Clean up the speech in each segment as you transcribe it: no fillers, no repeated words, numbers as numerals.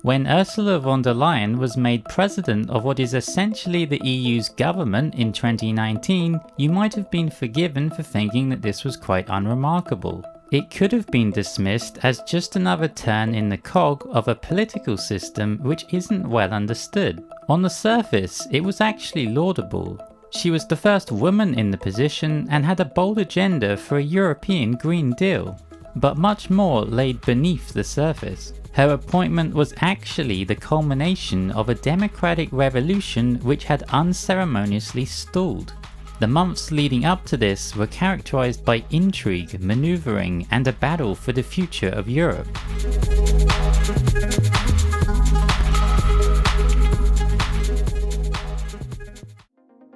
When Ursula von der Leyen was made president of what is essentially the EU's government in 2019, you might have been forgiven for thinking that this was quite unremarkable. It could have been dismissed as just another turn in the cog of a political system which isn't well understood. On the surface, it was actually laudable. She was the first woman in the position and had a bold agenda for a European Green Deal. But much more laid beneath the surface. Her appointment was actually the culmination of a democratic revolution which had unceremoniously stalled. The months leading up to this were characterized by intrigue, maneuvering, and a battle for the future of Europe.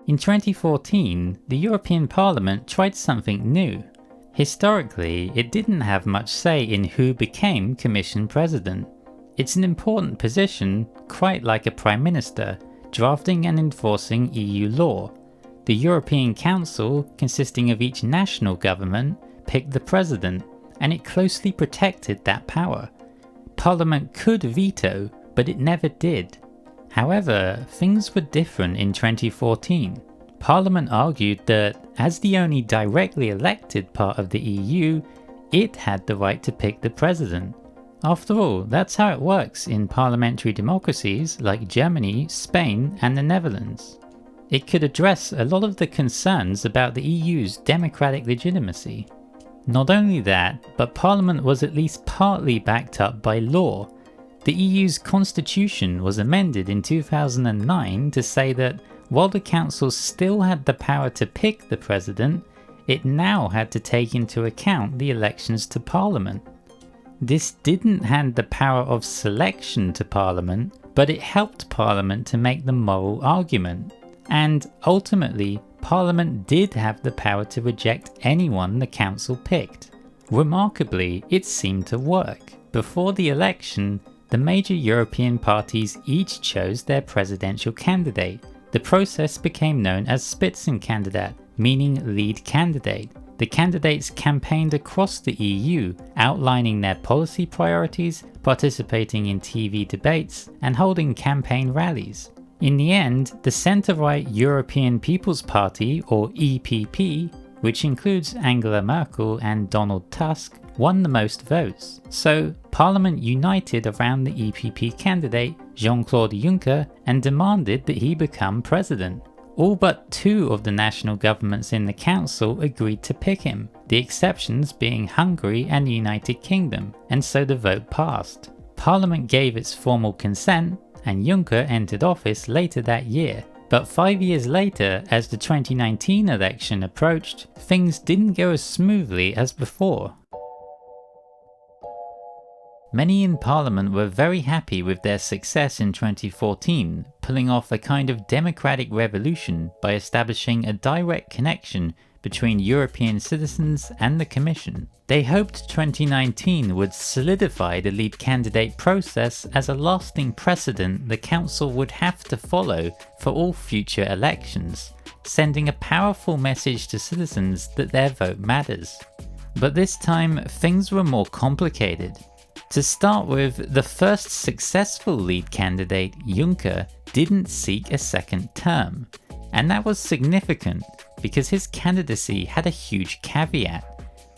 In 2014, the European Parliament tried something new. Historically, it didn't have much say in who became Commission President. It's an important position, quite like a Prime Minister, drafting and enforcing EU law. The European Council, consisting of each national government, picked the President, and it closely protected that power. Parliament could veto, but it never did. However, things were different in 2014. Parliament argued that, as the only directly elected part of the EU, it had the right to pick the president. After all, that's how it works in parliamentary democracies like Germany, Spain, and the Netherlands. It could address a lot of the concerns about the EU's democratic legitimacy. Not only that, but Parliament was at least partly backed up by law. The EU's constitution was amended in 2009 to say that while the Council still had the power to pick the President, it now had to take into account the elections to Parliament. This didn't hand the power of selection to Parliament, but it helped Parliament to make the moral argument. And ultimately, Parliament did have the power to reject anyone the Council picked. Remarkably, it seemed to work. Before the election, the major European parties each chose their presidential candidate. The process became known as Spitzenkandidat, meaning lead candidate. The candidates campaigned across the EU, outlining their policy priorities, participating in TV debates, and holding campaign rallies. In the end, the centre-right European People's Party, or EPP, which includes Angela Merkel and Donald Tusk, won the most votes. So, Parliament united around the EPP candidate, Jean-Claude Juncker, and demanded that he become president. All but two of the national governments in the Council agreed to pick him, the exceptions being Hungary and the United Kingdom, and so the vote passed. Parliament gave its formal consent, and Juncker entered office later that year. But 5 years later, as the 2019 election approached, things didn't go as smoothly as before. Many in Parliament were very happy with their success in 2014, pulling off a kind of democratic revolution by establishing a direct connection between European citizens and the Commission. They hoped 2019 would solidify the lead candidate process as a lasting precedent the Council would have to follow for all future elections, sending a powerful message to citizens that their vote matters. But this time, things were more complicated. To start with, the first successful lead candidate, Juncker, didn't seek a second term. And that was significant because his candidacy had a huge caveat.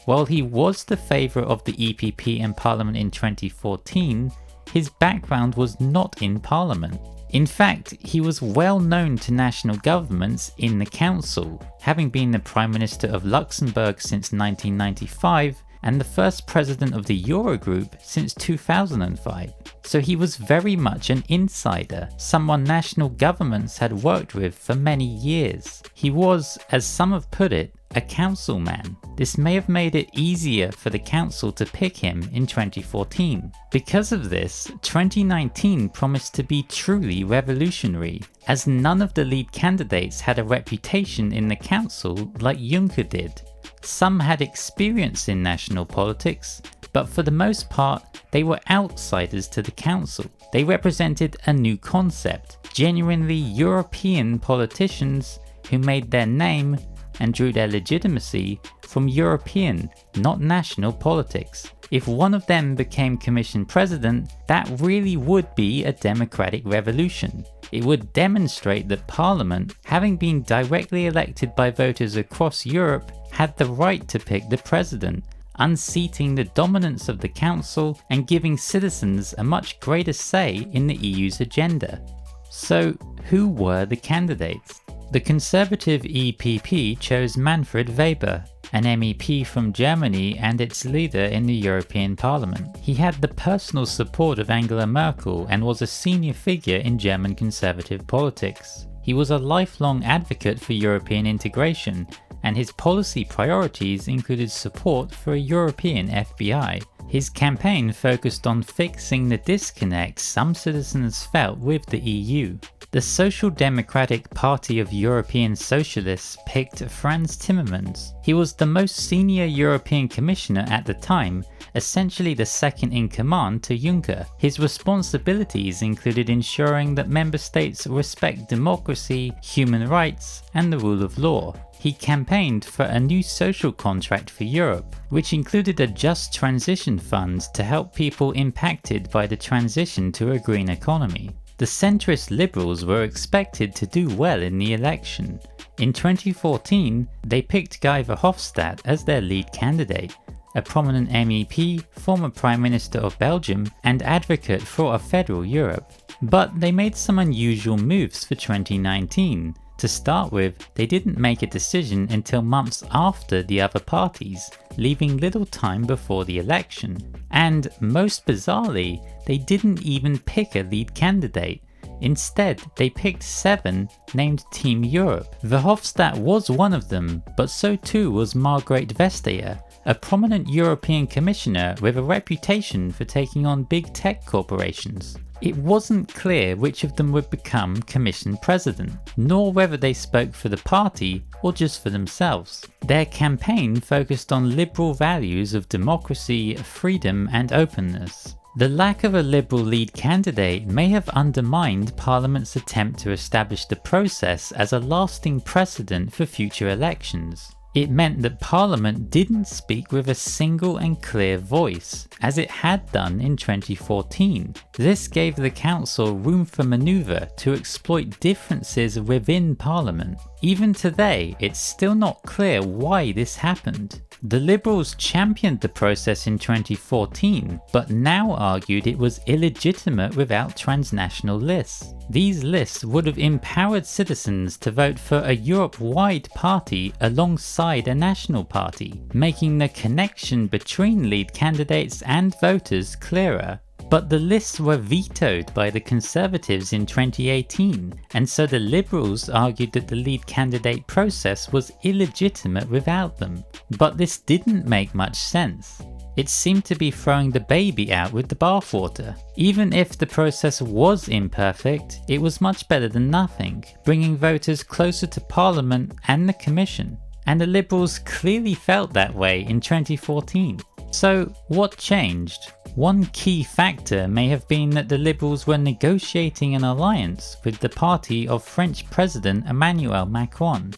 While he was the favourite of the EPP in Parliament in 2014, his background was not in Parliament. In fact, he was well known to national governments in the Council, having been the Prime Minister of Luxembourg since 1995 and the first president of the Eurogroup since 2005. So he was very much an insider, someone national governments had worked with for many years. He was, as some have put it, a council man. This may have made it easier for the council to pick him in 2014. Because of this, 2019 promised to be truly revolutionary, as none of the lead candidates had a reputation in the council like Juncker did. Some had experience in national politics, but for the most part, they were outsiders to the council. They represented a new concept, genuinely European politicians who made their name and drew their legitimacy from European, not national politics. If one of them became Commission President, that really would be a democratic revolution. It would demonstrate that Parliament, having been directly elected by voters across Europe, had the right to pick the President, unseating the dominance of the Council and giving citizens a much greater say in the EU's agenda. So, who were the candidates? The Conservative EPP chose Manfred Weber, an MEP from Germany and its leader in the European Parliament. He had the personal support of Angela Merkel and was a senior figure in German conservative politics. He was a lifelong advocate for European integration, and his policy priorities included support for a European FBI. His campaign focused on fixing the disconnect some citizens felt with the EU. The Social Democratic Party of European Socialists picked Franz Timmermans. He was the most senior European Commissioner at the time, essentially the second in command to Juncker. His responsibilities included ensuring that member states respect democracy, human rights, and the rule of law. He campaigned for a new social contract for Europe, which included a just transition fund to help people impacted by the transition to a green economy. The centrist Liberals were expected to do well in the election. In 2014, they picked Guy Verhofstadt as their lead candidate, a prominent MEP, former Prime Minister of Belgium, and advocate for a federal Europe. But they made some unusual moves for 2019. To start with, they didn't make a decision until months after the other parties, leaving little time before the election. And most bizarrely, they didn't even pick a lead candidate. Instead, they picked 7 named Team Europe. Verhofstadt was one of them, but so too was Margrethe Vestager, a prominent European commissioner with a reputation for taking on big tech corporations. It wasn't clear which of them would become Commission President, nor whether they spoke for the party or just for themselves. Their campaign focused on liberal values of democracy, freedom, and openness. The lack of a liberal lead candidate may have undermined Parliament's attempt to establish the process as a lasting precedent for future elections. It meant that Parliament didn't speak with a single and clear voice, as it had done in 2014. This gave the Council room for manoeuvre to exploit differences within Parliament. Even today, it's still not clear why this happened. The Liberals championed the process in 2014, but now argued it was illegitimate without transnational lists. These lists would have empowered citizens to vote for a Europe-wide party alongside a national party, making the connection between lead candidates and voters clearer. But the lists were vetoed by the Conservatives in 2018, and so the Liberals argued that the lead candidate process was illegitimate without them. But this didn't make much sense. It seemed to be throwing the baby out with the bathwater. Even if the process was imperfect, it was much better than nothing, bringing voters closer to Parliament and the Commission. And the Liberals clearly felt that way in 2014. So what changed? One key factor may have been that the Liberals were negotiating an alliance with the party of French President Emmanuel Macron.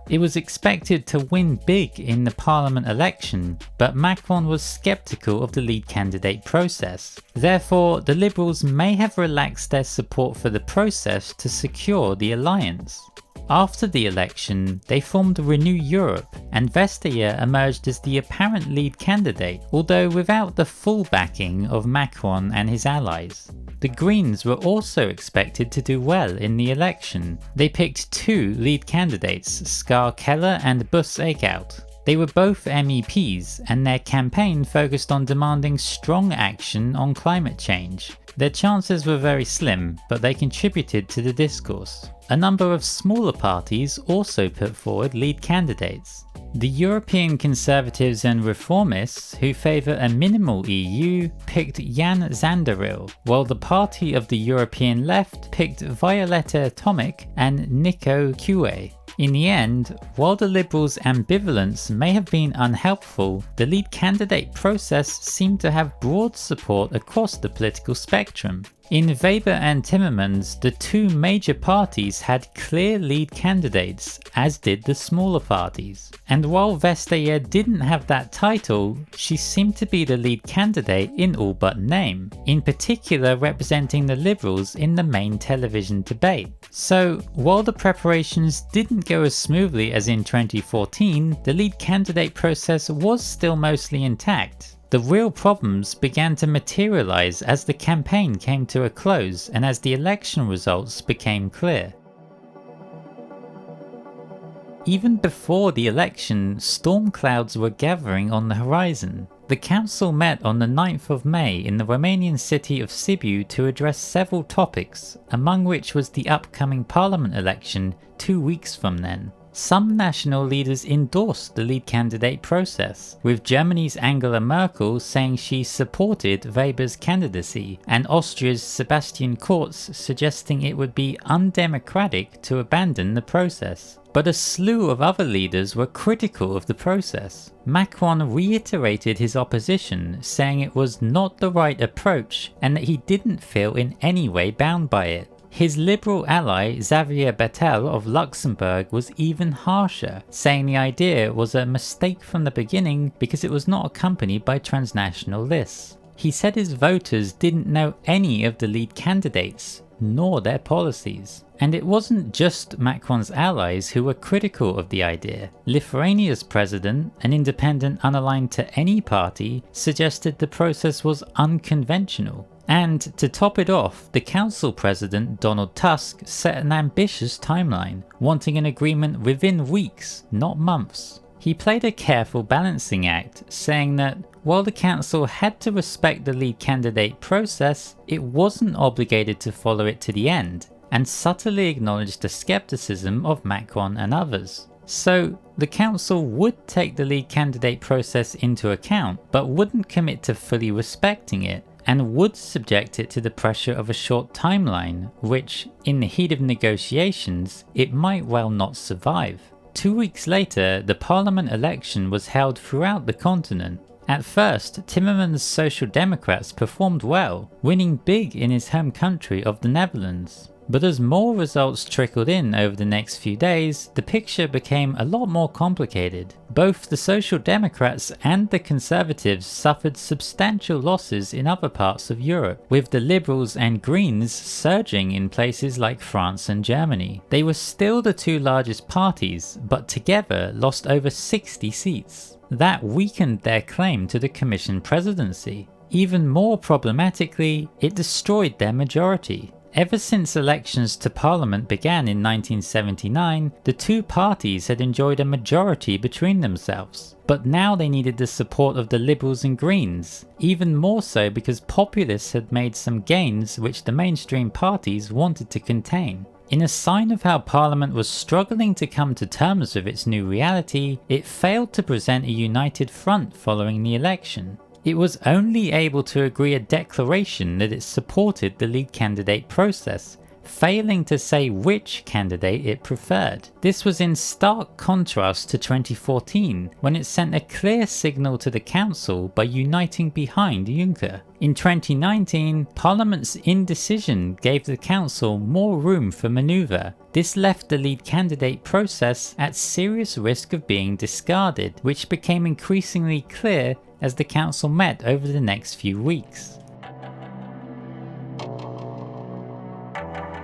It was expected to win big in the Parliament election, but Macron was skeptical of the lead candidate process. Therefore, the Liberals may have relaxed their support for the process to secure the alliance. After the election, they formed Renew Europe, and Vestager emerged as the apparent lead candidate, although without the full backing of Macron and his allies. The Greens were also expected to do well in the election. They picked 2 lead candidates, Ska Keller and Bas Eickhout. They were both MEPs, and their campaign focused on demanding strong action on climate change. Their chances were very slim, but they contributed to the discourse. A number of smaller parties also put forward lead candidates. The European Conservatives and Reformists, who favour a minimal EU, picked Jan Zanderil, while the Party of the European Left picked Violeta Tomic and Nico Cue. In the end, while the Liberals' ambivalence may have been unhelpful, the lead candidate process seemed to have broad support across the political spectrum. In Weber and Timmermans, the two major parties had clear lead candidates, as did the smaller parties. And while Vestager didn't have that title, she seemed to be the lead candidate in all but name, in particular representing the Liberals in the main television debate. So, while the preparations didn't go as smoothly as in 2014, the lead candidate process was still mostly intact. The real problems began to materialize as the campaign came to a close and as the election results became clear. Even before the election, storm clouds were gathering on the horizon. The council met on the 9th of May in the Romanian city of Sibiu to address several topics, among which was the upcoming parliament election 2 weeks from then. Some national leaders endorsed the lead candidate process, with Germany's Angela Merkel saying she supported Weber's candidacy, and Austria's Sebastian Kurz suggesting it would be undemocratic to abandon the process. But a slew of other leaders were critical of the process. Macron reiterated his opposition, saying it was not the right approach and that he didn't feel in any way bound by it. His liberal ally Xavier Bettel of Luxembourg was even harsher, saying the idea was a mistake from the beginning because it was not accompanied by transnational lists. He said his voters didn't know any of the lead candidates, nor their policies. And it wasn't just Macron's allies who were critical of the idea. Lithuania's president, an independent unaligned to any party, suggested the process was unconventional. And to top it off, the council president Donald Tusk set an ambitious timeline, wanting an agreement within weeks, not months. He played a careful balancing act, saying that while the council had to respect the lead candidate process, it wasn't obligated to follow it to the end, and subtly acknowledged the skepticism of Macron and others. So, the council would take the lead candidate process into account, but wouldn't commit to fully respecting it, and would subject it to the pressure of a short timeline, which, in the heat of negotiations, it might well not survive. 2 weeks later, the parliament election was held throughout the continent. At first, Timmermans' Social Democrats performed well, winning big in his home country of the Netherlands. But as more results trickled in over the next few days, the picture became a lot more complicated. Both the Social Democrats and the Conservatives suffered substantial losses in other parts of Europe, with the Liberals and Greens surging in places like France and Germany. They were still the two largest parties, but together lost over 60 seats. That weakened their claim to the Commission presidency. Even more problematically, it destroyed their majority. Ever since elections to Parliament began in 1979, the two parties had enjoyed a majority between themselves. But now they needed the support of the Liberals and Greens, even more so because populists had made some gains which the mainstream parties wanted to contain. In a sign of how Parliament was struggling to come to terms with its new reality, it failed to present a united front following the election. It was only able to agree a declaration that it supported the lead candidate process, failing to say which candidate it preferred. This was in stark contrast to 2014, when it sent a clear signal to the council by uniting behind Juncker. In 2019, Parliament's indecision gave the council more room for manoeuvre. This left the lead candidate process at serious risk of being discarded, which became increasingly clear as the council met over the next few weeks.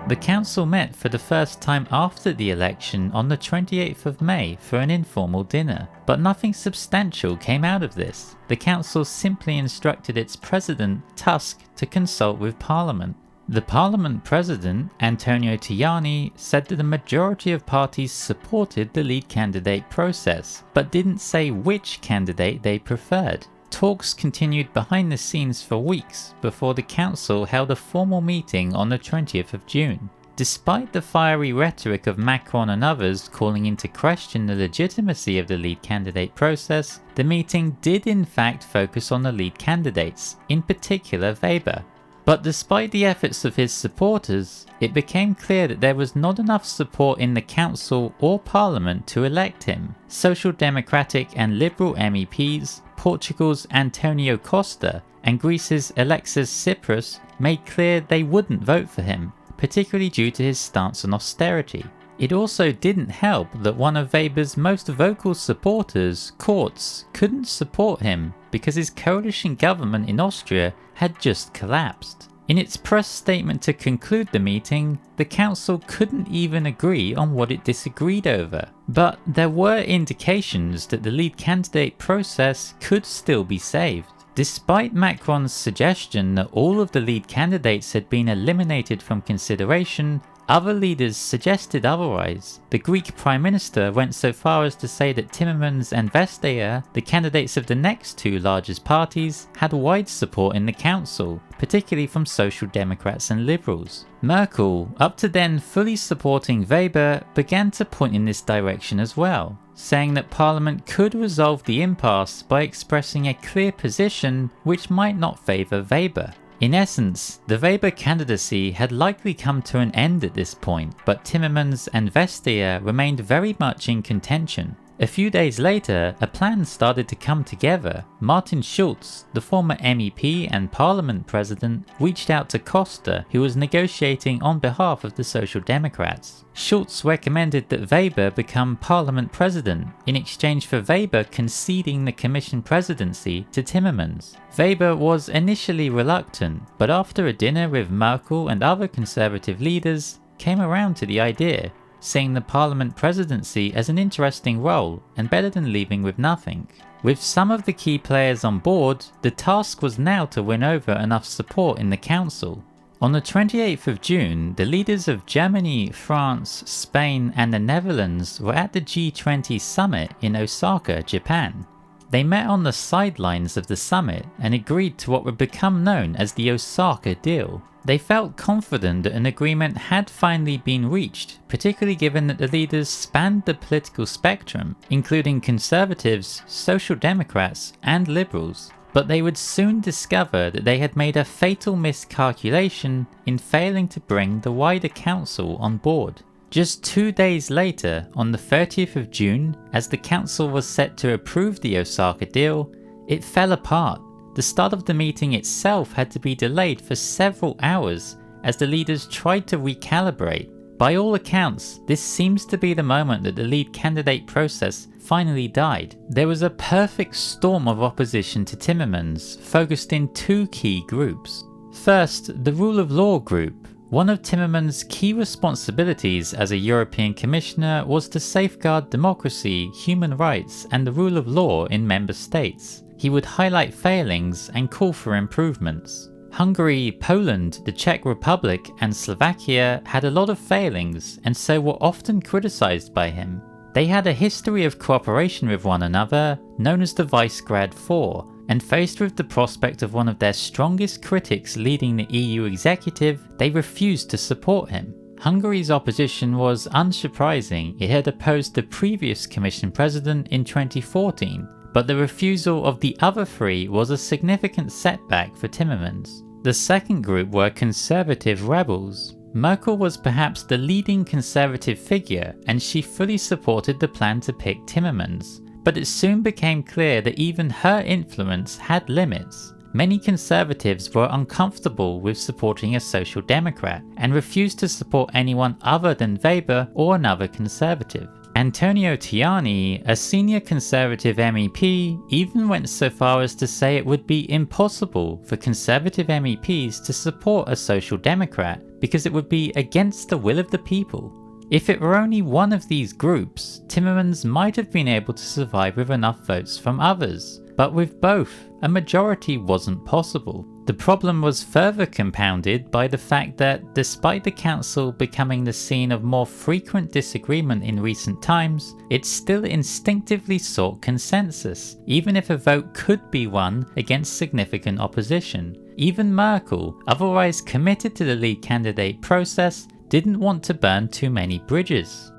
The council met for the first time after the election on the 28th of May for an informal dinner, but nothing substantial came out of this. The council simply instructed its president, Tusk, to consult with Parliament. The Parliament President, Antonio Tajani, said that the majority of parties supported the lead candidate process, but didn't say which candidate they preferred. Talks continued behind the scenes for weeks before the council held a formal meeting on the 20th of June. Despite the fiery rhetoric of Macron and others calling into question the legitimacy of the lead candidate process, the meeting did in fact focus on the lead candidates, in particular Weber. But despite the efforts of his supporters, it became clear that there was not enough support in the council or parliament to elect him. Social Democratic and Liberal MEPs, Portugal's Antonio Costa and Greece's Alexis Tsipras made clear they wouldn't vote for him, particularly due to his stance on austerity. It also didn't help that one of Weber's most vocal supporters, Kurz, couldn't support him because his coalition government in Austria had just collapsed. In its press statement to conclude the meeting, the council couldn't even agree on what it disagreed over. But there were indications that the lead candidate process could still be saved. Despite Macron's suggestion that all of the lead candidates had been eliminated from consideration, other leaders suggested otherwise. The Greek Prime Minister went so far as to say that Timmermans and Vestager, the candidates of the next two largest parties, had wide support in the council, particularly from Social Democrats and Liberals. Merkel, up to then fully supporting Weber, began to point in this direction as well, saying that Parliament could resolve the impasse by expressing a clear position which might not favour Weber. In essence, the Weber candidacy had likely come to an end at this point, but Timmermans and Vestager remained very much in contention. A few days later, a plan started to come together. Martin Schulz, the former MEP and Parliament President, reached out to Costa, who was negotiating on behalf of the Social Democrats. Schulz recommended that Weber become Parliament President, in exchange for Weber conceding the Commission presidency to Timmermans. Weber was initially reluctant, but after a dinner with Merkel and other conservative leaders, came around to the idea, seeing the Parliament presidency as an interesting role and better than leaving with nothing. With some of the key players on board, the task was now to win over enough support in the council. On the 28th of June, the leaders of Germany, France, Spain and the Netherlands were at the G20 summit in Osaka, Japan. They met on the sidelines of the summit and agreed to what would become known as the Osaka Deal. They felt confident that an agreement had finally been reached, particularly given that the leaders spanned the political spectrum, including conservatives, social democrats and liberals. But they would soon discover that they had made a fatal miscalculation in failing to bring the wider council on board. Just 2 days later, on the 30th of June, as the council was set to approve the Osaka deal, it fell apart. The start of the meeting itself had to be delayed for several hours as the leaders tried to recalibrate. By all accounts, this seems to be the moment that the lead candidate process finally died. There was a perfect storm of opposition to Timmermans, focused in two key groups. First, the rule of law group. One of Timmermans' key responsibilities as a European Commissioner was to safeguard democracy, human rights and the rule of law in member states. He would highlight failings and call for improvements. Hungary, Poland, the Czech Republic and Slovakia had a lot of failings and so were often criticized by him. They had a history of cooperation with one another, known as the Visegrad Four, and faced with the prospect of one of their strongest critics leading the EU executive, they refused to support him. Hungary's opposition was unsurprising. It had opposed the previous Commission President in 2014, but the refusal of the other three was a significant setback for Timmermans. The second group were conservative rebels. Merkel was perhaps the leading conservative figure, and she fully supported the plan to pick Timmermans. But it soon became clear that even her influence had limits. Many conservatives were uncomfortable with supporting a social democrat and refused to support anyone other than Weber or another conservative. Antonio Tajani, a senior conservative MEP, even went so far as to say it would be impossible for conservative MEPs to support a social democrat because it would be against the will of the people. If it were only one of these groups, Timmermans might have been able to survive with enough votes from others, but with both, a majority wasn't possible. The problem was further compounded by the fact that, despite the council becoming the scene of more frequent disagreement in recent times, it still instinctively sought consensus, even if a vote could be won against significant opposition. Even Merkel, otherwise committed to the lead candidate process, didn't want to burn too many bridges.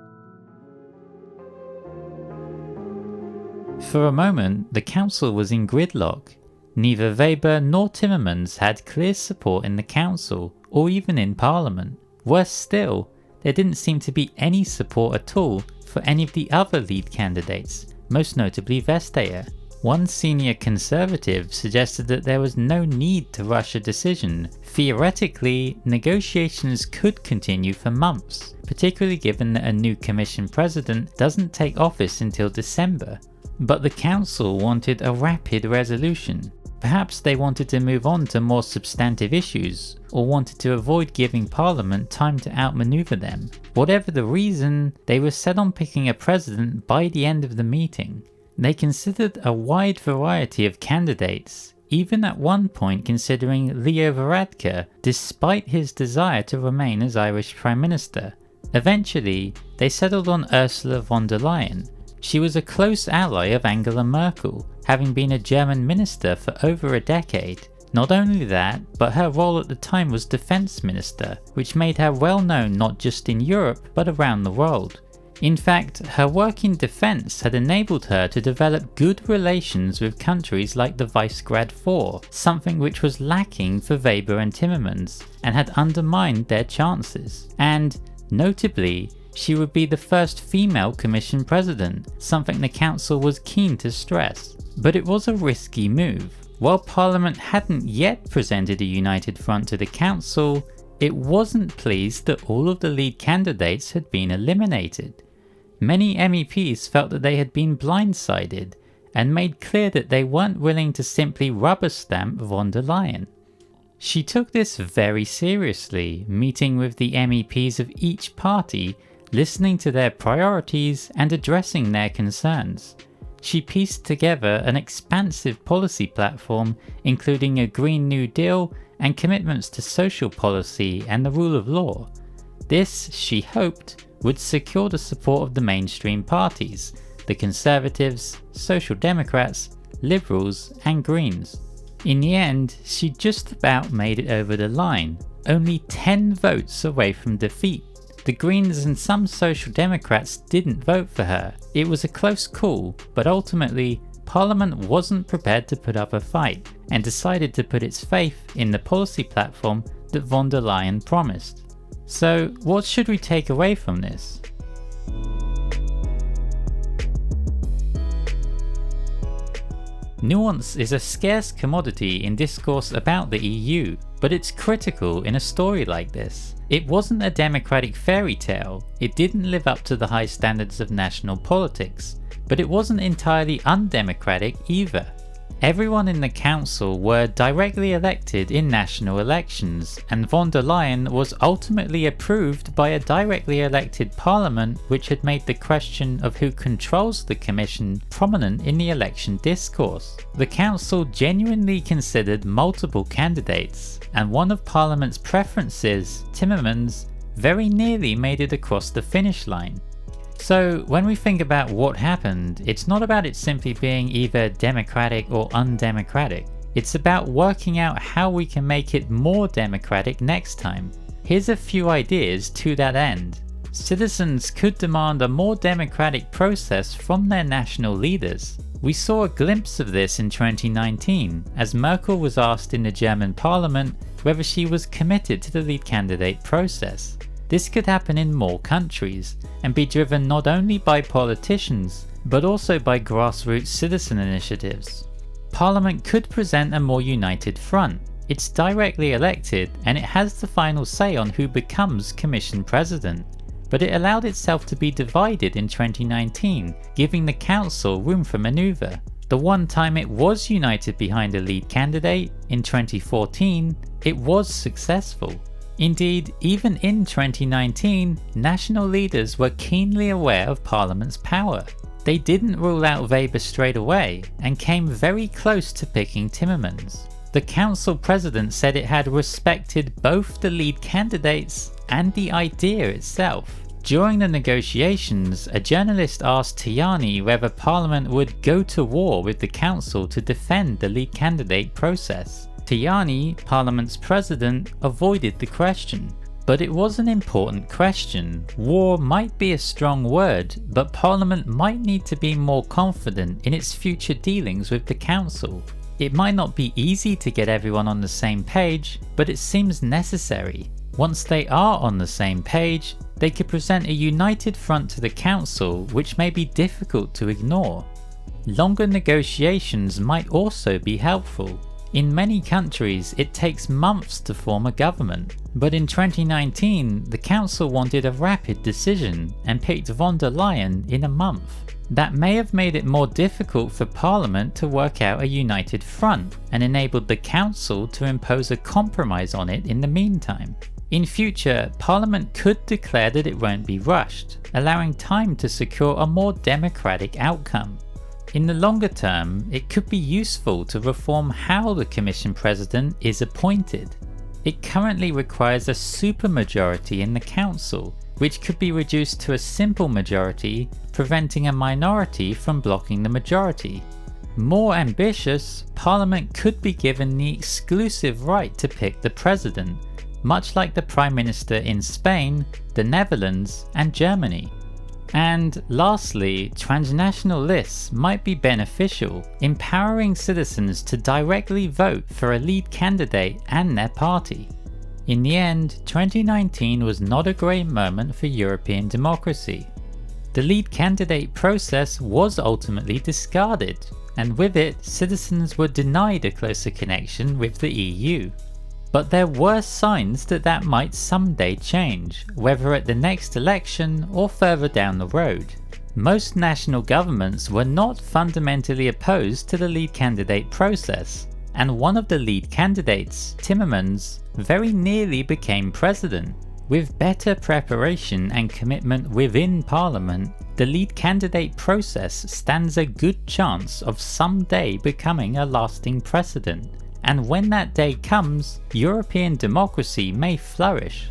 For a moment, the council was in gridlock. Neither Weber nor Timmermans had clear support in the council or even in parliament. Worse still, there didn't seem to be any support at all for any of the other lead candidates, most notably Vestager. One senior conservative suggested that there was no need to rush a decision. Theoretically, negotiations could continue for months, particularly given that a new commission president doesn't take office until December. But the council wanted a rapid resolution. Perhaps they wanted to move on to more substantive issues, or wanted to avoid giving Parliament time to outmaneuver them. Whatever the reason, they were set on picking a president by the end of the meeting. They considered a wide variety of candidates, even at one point considering Leo Varadkar, despite his desire to remain as Irish Prime Minister. Eventually, they settled on Ursula von der Leyen. She was a close ally of Angela Merkel, having been a German minister for over a decade. Not only that, but her role at the time was defense minister, which made her well known not just in Europe but around the world. In fact, her work in defense had enabled her to develop good relations with countries like the Visegrad 4, something which was lacking for Weber and Timmermans, and had undermined their chances. And, notably, she would be the first female commission president, something the council was keen to stress. But it was a risky move. While Parliament hadn't yet presented a united front to the council, it wasn't pleased that all of the lead candidates had been eliminated. Many MEPs felt that they had been blindsided, and made clear that they weren't willing to simply rubber stamp von der Leyen. She took this very seriously, meeting with the MEPs of each party, listening to their priorities and addressing their concerns. She pieced together an expansive policy platform, including a Green New Deal and commitments to social policy and the rule of law. This, she hoped, would secure the support of the mainstream parties, the Conservatives, Social Democrats, Liberals and Greens. In the end, she just about made it over the line, only 10 votes away from defeat. The Greens and some Social Democrats didn't vote for her. It was a close call, but ultimately, Parliament wasn't prepared to put up a fight, and decided to put its faith in the policy platform that von der Leyen promised. So, what should we take away from this? Nuance is a scarce commodity in discourse about the EU, but it's critical in a story like this. It wasn't a democratic fairy tale, it didn't live up to the high standards of national politics, but it wasn't entirely undemocratic either. Everyone in the council were directly elected in national elections, and von der Leyen was ultimately approved by a directly elected parliament, which had made the question of who controls the commission prominent in the election discourse. The council genuinely considered multiple candidates, and one of parliament's preferences, Timmermans, very nearly made it across the finish line. So when we think about what happened, it's not about it simply being either democratic or undemocratic. It's about working out how we can make it more democratic next time. Here's a few ideas to that end. Citizens could demand a more democratic process from their national leaders. We saw a glimpse of this in 2019, as Merkel was asked in the German parliament whether she was committed to the lead candidate process. This could happen in more countries, and be driven not only by politicians, but also by grassroots citizen initiatives. Parliament could present a more united front. It's directly elected, and it has the final say on who becomes Commission President. But it allowed itself to be divided in 2019, giving the Council room for manoeuvre. The one time it was united behind a lead candidate, in 2014, it was successful. Indeed, even in 2019, national leaders were keenly aware of Parliament's power. They didn't rule out Weber straight away, and came very close to picking Timmermans. The council president said it had respected both the lead candidates and the idea itself. During the negotiations, a journalist asked Tajani whether Parliament would go to war with the council to defend the lead candidate process. Tajani, Parliament's president, avoided the question. But it was an important question. War might be a strong word, but Parliament might need to be more confident in its future dealings with the Council. It might not be easy to get everyone on the same page, but it seems necessary. Once they are on the same page, they could present a united front to the Council which may be difficult to ignore. Longer negotiations might also be helpful. In many countries, it takes months to form a government, but in 2019, the Council wanted a rapid decision and picked von der Leyen in a month. That may have made it more difficult for Parliament to work out a united front and enabled the Council to impose a compromise on it in the meantime. In future, Parliament could declare that it won't be rushed, allowing time to secure a more democratic outcome. In the longer term, it could be useful to reform how the Commission President is appointed. It currently requires a supermajority in the Council, which could be reduced to a simple majority, preventing a minority from blocking the majority. More ambitious, Parliament could be given the exclusive right to pick the President, much like the Prime Minister in Spain, the Netherlands, and Germany. And lastly, transnational lists might be beneficial, empowering citizens to directly vote for a lead candidate and their party. In the end, 2019 was not a great moment for European democracy. The lead candidate process was ultimately discarded, and with it, citizens were denied a closer connection with the EU. But there were signs that that might someday change, whether at the next election or further down the road. Most national governments were not fundamentally opposed to the lead candidate process, and one of the lead candidates, Timmermans, very nearly became president. With better preparation and commitment within Parliament, the lead candidate process stands a good chance of someday becoming a lasting precedent. And when that day comes, European democracy may flourish.